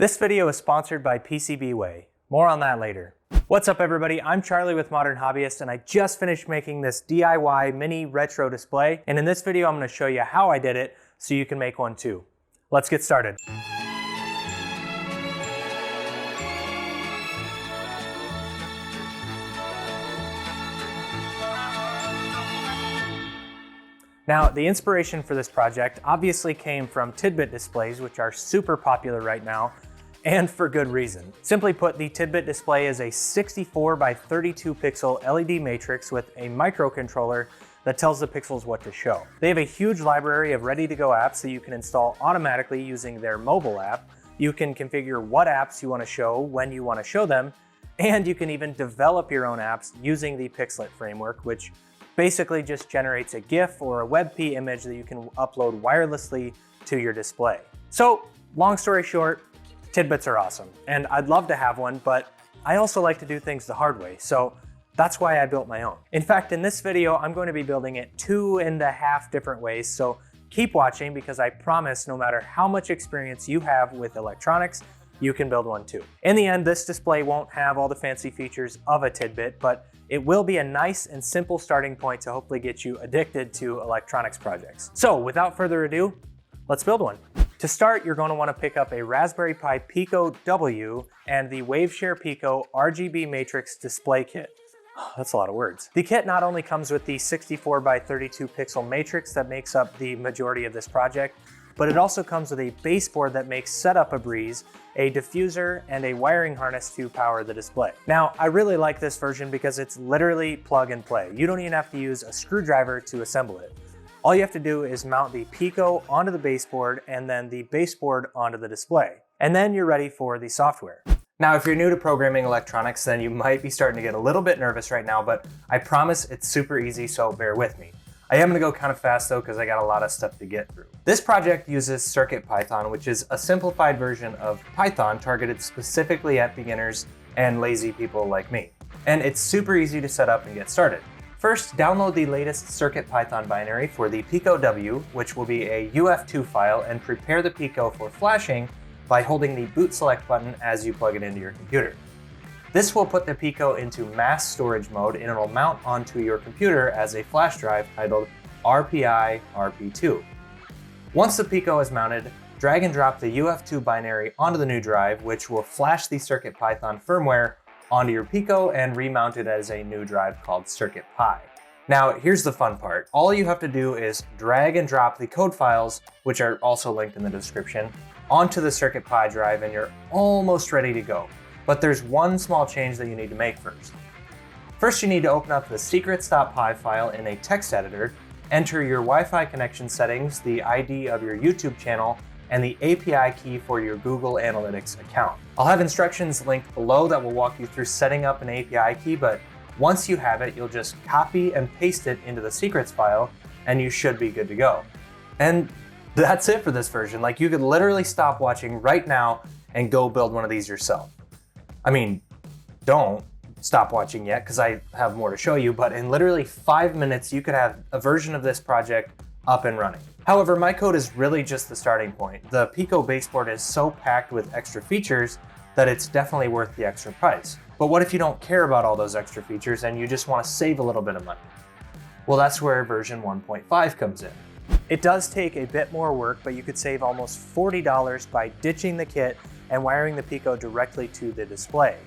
This video is sponsored by PCBWay. More on that later. What's up everybody, I'm Charlie with Modern Hobbyist and I just finished making this DIY mini retro display, and in this video I'm going to show you how I did it so you can make one too. Let's get started. Now, the inspiration for this project obviously came from Tidbyt displays, which are super popular right now, and for good reason. Simply put, the Tidbyt display is a 64 by 32 pixel LED matrix with a microcontroller that tells the pixels what to show. They have a huge library of ready-to-go apps that you can install automatically using their mobile app. You can configure what apps you want to show when you want to show them, and you can even develop your own apps using the Pixlet framework, which basically just generates a GIF or a WebP image that you can upload wirelessly to your display. So, long story short, Tidbyts are awesome, and I'd love to have one, but I also like to do things the hard way, so that's why I built my own. In fact, in this video, I'm going to be building it 2.5 different ways, so keep watching because I promise no matter how much experience you have with electronics, you can build one too. In the end, this display won't have all the fancy features of a Tidbyt, but it will be a nice and simple starting point to hopefully get you addicted to electronics projects. So without further ado, let's build one. To start, you're going to want to pick up a Raspberry Pi Pico W and the Waveshare Pico RGB Matrix display kit. That's a lot of words. The kit not only comes with the 64 by 32 pixel matrix that makes up the majority of this project, but it also comes with a baseboard that makes setup a breeze, a diffuser, and a wiring harness to power the display. Now, I really like this version because it's literally plug and play. You don't even have to use a screwdriver to assemble it. All you have to do is mount the Pico onto the baseboard and then the baseboard onto the display. And then you're ready for the software. Now, if you're new to programming electronics, then you might be starting to get a little bit nervous right now, but I promise it's super easy, so bear with me. I am going to go kind of fast though because I got a lot of stuff to get through. This project uses CircuitPython, which is a simplified version of Python targeted specifically at beginners and lazy people like me. And it's super easy to set up and get started. First, download the latest CircuitPython binary for the Pico W, which will be a UF2 file, and prepare the Pico for flashing by holding the boot select button as you plug it into your computer. This will put the Pico into mass storage mode and it'll mount onto your computer as a flash drive titled RPI RP2. Once the Pico is mounted, drag and drop the UF2 binary onto the new drive, which will flash the CircuitPython firmware onto your Pico and remount it as a new drive called CircuitPy. Now, here's the fun part. All you have to do is drag and drop the code files, which are also linked in the description, onto the CircuitPy drive and you're almost ready to go. But there's one small change that you need to make first. First, you need to open up the secrets.py file in a text editor, enter your Wi-Fi connection settings, the ID of your YouTube channel, and the API key for your Google Analytics account. I'll have instructions linked below that will walk you through setting up an API key, but once you have it, you'll just copy and paste it into the secrets file, and you should be good to go. And that's it for this version. Like, you could literally stop watching right now and go build one of these yourself. I mean, don't stop watching yet because I have more to show you, but in literally 5 minutes, you could have a version of this project up and running. However, my code is really just the starting point. The Pico baseboard is so packed with extra features that it's definitely worth the extra price. But what if you don't care about all those extra features and you just want to save a little bit of money? Well, that's where version 1.5 comes in. It does take a bit more work, but you could save almost $40 by ditching the kit and wiring the Pico directly to the display.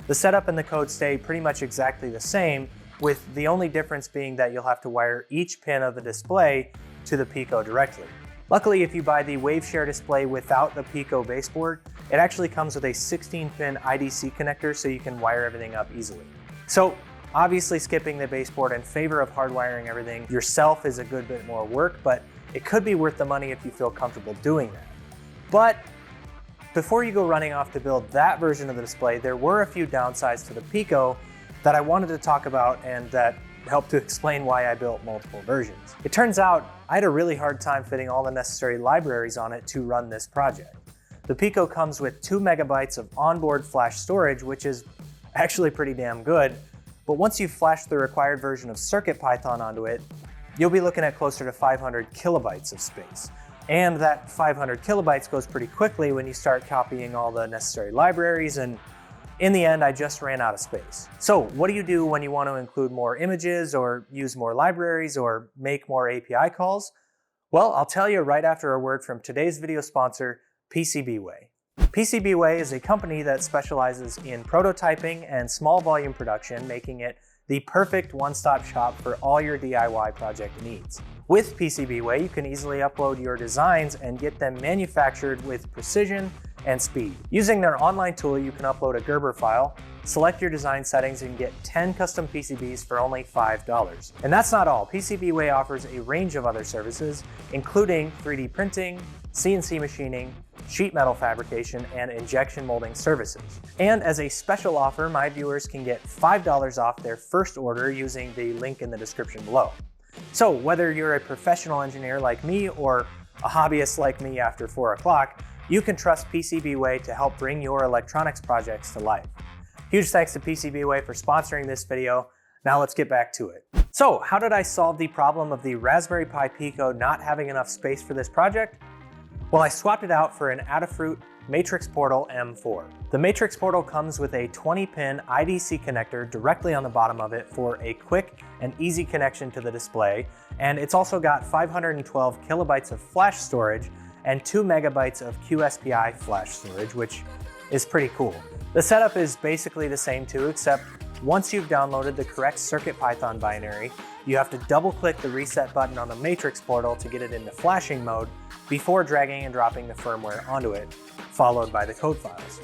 The setup and the code stay pretty much exactly the same, with the only difference being that you'll have to wire each pin of the display to the Pico directly. Luckily, if you buy the Waveshare display without the Pico baseboard, it actually comes with a 16-pin IDC connector so you can wire everything up easily. So obviously skipping the baseboard in favor of hardwiring everything yourself is a good bit more work, but it could be worth the money if you feel comfortable doing that. But before you go running off to build that version of the display, there were a few downsides to the Pico that I wanted to talk about and that helped to explain why I built multiple versions. It turns out I had a really hard time fitting all the necessary libraries on it to run this project. The Pico comes with 2 megabytes of onboard flash storage, which is actually pretty damn good, but once you flash the required version of CircuitPython onto it, you'll be looking at closer to 500 kilobytes of space. And that 500 kilobytes goes pretty quickly when you start copying all the necessary libraries, and in the end, I just ran out of space. So what do you do when you want to include more images or use more libraries or make more API calls? Well, I'll tell you right after a word from today's video sponsor, PCBWay. PCBWay is a company that specializes in prototyping and small volume production, making it the perfect one-stop shop for all your DIY project needs. With PCBWay, you can easily upload your designs and get them manufactured with precision and speed. Using their online tool, you can upload a Gerber file, select your design settings, and get 10 custom PCBs for only $5. And that's not all. PCBWay offers a range of other services, including 3D printing, CNC machining, sheet metal fabrication, and injection molding services. And as a special offer, my viewers can get $5 off their first order using the link in the description below. So whether you're a professional engineer like me or a hobbyist like me after 4 o'clock, you can trust PCBWay to help bring your electronics projects to life. Huge thanks to PCBWay for sponsoring this video. Now let's get back to it. So how did I solve the problem of the Raspberry Pi Pico not having enough space for this project? Well, I swapped it out for an Adafruit Matrix Portal M4. The Matrix Portal comes with a 20-pin IDC connector directly on the bottom of it for a quick and easy connection to the display, and it's also got 512 kilobytes of flash storage and 2 megabytes of QSPI flash storage, which is pretty cool. The setup is basically the same too, except once you've downloaded the correct CircuitPython binary, you have to double-click the reset button on the Matrix Portal to get it into flashing mode before dragging and dropping the firmware onto it, followed by the code files.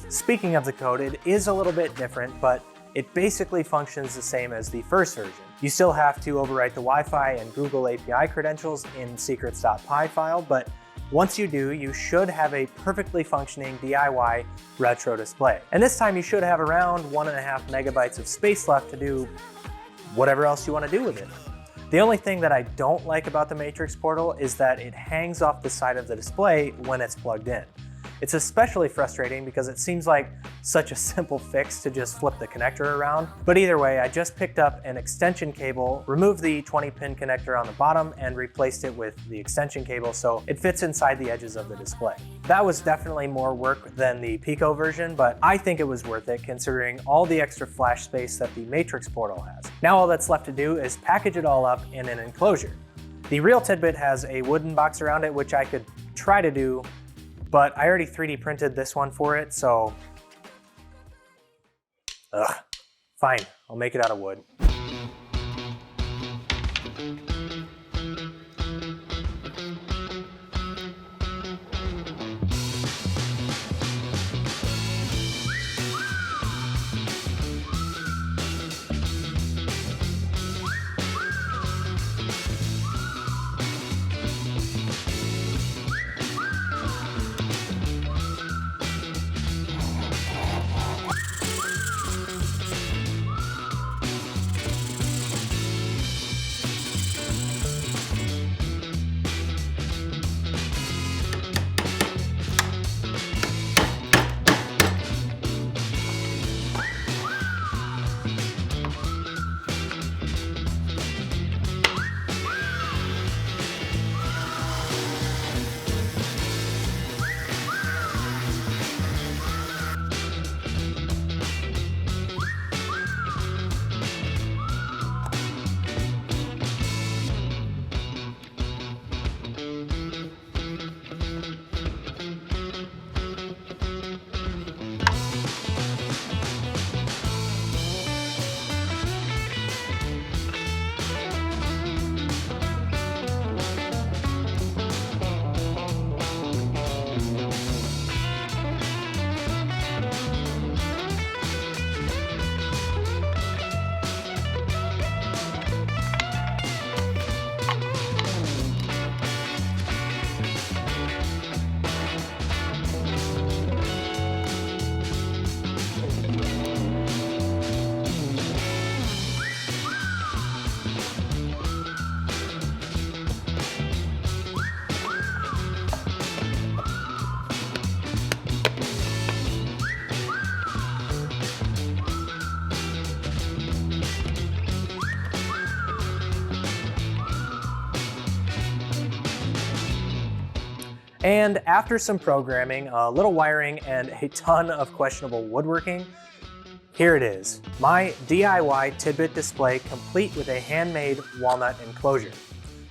Speaking of the code, it is a little bit different, but it basically functions the same as the first version. You still have to overwrite the Wi-Fi and Google API credentials in secrets.py file, but once you do, you should have a perfectly functioning DIY retro display. And this time you should have around 1.5 megabytes of space left to do whatever else you want to do with it. The only thing that I don't like about the Matrix Portal is that it hangs off the side of the display when it's plugged in. It's especially frustrating because it seems like such a simple fix to just flip the connector around. But either way, I just picked up an extension cable, removed the 20-pin connector on the bottom, and replaced it with the extension cable so it fits inside the edges of the display. That was definitely more work than the Pico version, but I think it was worth it considering all the extra flash space that the Matrix Portal has. Now all that's left to do is package it all up in an enclosure. The Real Tidbyt has a wooden box around it, which I could try to do, but I already 3D printed this one for it, so fine, I'll make it out of wood. And after some programming, a little wiring, and a ton of questionable woodworking, here it is, my DIY Tidbyt display complete with a handmade walnut enclosure.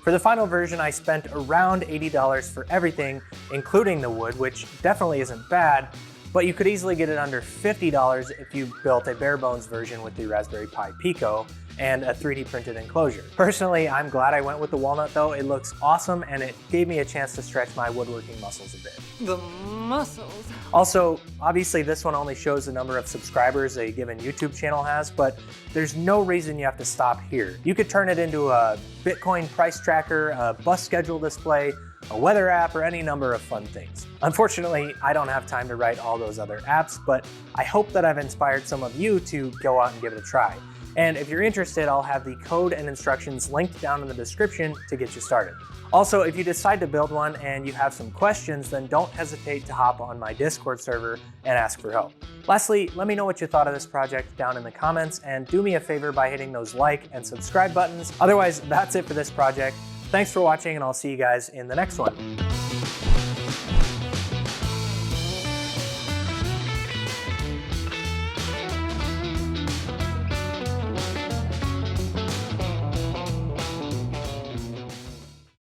For the final version, I spent around $80 for everything, including the wood, which definitely isn't bad, but you could easily get it under $50 if you built a bare bones version with the Raspberry Pi Pico and a 3D printed enclosure. Personally, I'm glad I went with the walnut though. It looks awesome and it gave me a chance to stretch my woodworking muscles a bit. The muscles. Also, obviously this one only shows the number of subscribers a given YouTube channel has, but there's no reason you have to stop here. You could turn it into a Bitcoin price tracker, a bus schedule display, a weather app, or any number of fun things. Unfortunately, I don't have time to write all those other apps, but I hope that I've inspired some of you to go out and give it a try. And if you're interested, I'll have the code and instructions linked down in the description to get you started. Also, if you decide to build one and you have some questions, then don't hesitate to hop on my Discord server and ask for help. Lastly, let me know what you thought of this project down in the comments, and do me a favor by hitting those like and subscribe buttons. Otherwise, that's it for this project. Thanks for watching, and I'll see you guys in the next one.